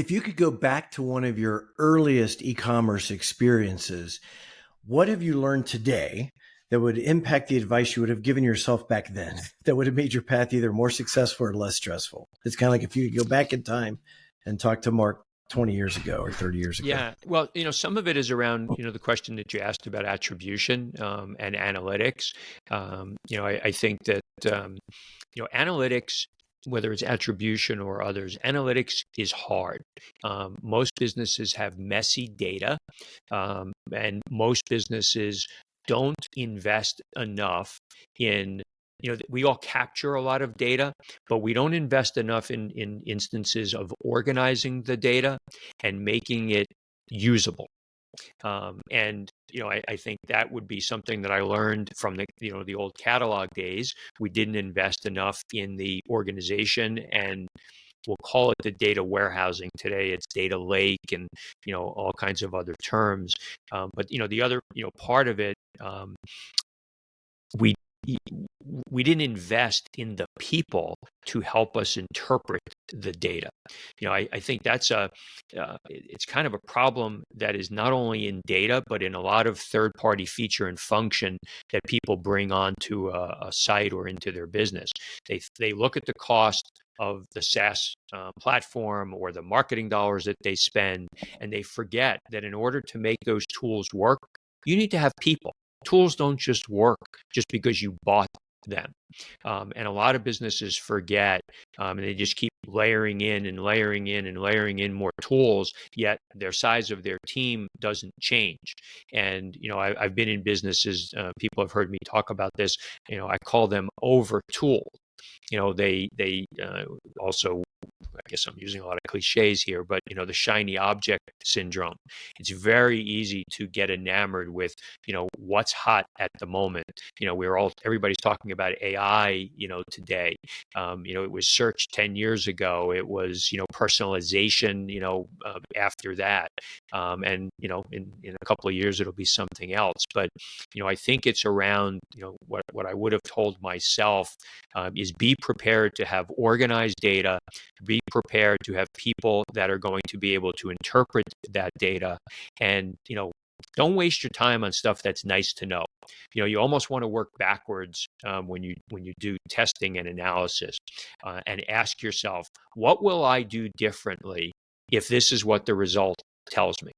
if you could go back to one of your earliest e-commerce experiences, what have you learned today that would impact the advice you would have given yourself back then that would have made your path either more successful or less stressful? It's kind of like if you could go back in time and talk to Mark 20 years ago or 30 years ago. Yeah, well, some of it is around, the question that you asked about attribution and analytics. I think that, analytics, whether it's attribution or others, analytics is hard. Most businesses have messy data, and most businesses don't invest enough in, we all capture a lot of data, but we don't invest enough in instances of organizing the data and making it usable. And I think that would be something that I learned from the old catalog days. We didn't invest enough in the organization, and we'll call it the data warehousing. Today it's data lake and all kinds of other terms. But the other part of it, we didn't invest in the people to help us interpret the data. I think that's it's kind of a problem that is not only in data, but in a lot of third-party feature and function that people bring onto a site or into their business. They look at the cost of the SaaS platform or the marketing dollars that they spend, and they forget that in order to make those tools work, you need to have people. Tools don't just work just because you bought them. And a lot of businesses forget, and they just keep layering in and layering in and layering in more tools, yet their size of their team doesn't change. And, I've been in businesses, people have heard me talk about this, I call them over-tooled. They also, I guess I'm using a lot of cliches here, but the shiny object syndrome. It's very easy to get enamored with what's hot at the moment. Everybody's talking about AI today. It was search 10 years ago. It was personalization after that, and in a couple of years it'll be something else. But I think it's around what I would have told myself is be prepared to have organized data, be prepared to have people that are going to be able to interpret that data, and don't waste your time on stuff that's nice to know. You almost want to work backwards when you do testing and analysis, and ask yourself, what will I do differently if this is what the result tells me?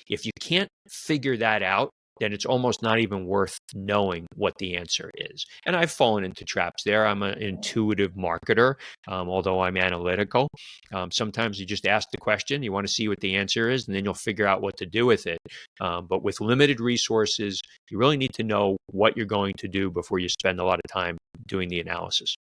If you can't figure that out, then it's almost not even worth knowing what the answer is. And I've fallen into traps there. I'm an intuitive marketer, although I'm analytical. Sometimes you just ask the question, you want to see what the answer is, and then you'll figure out what to do with it. But with limited resources, you really need to know what you're going to do before you spend a lot of time doing the analysis.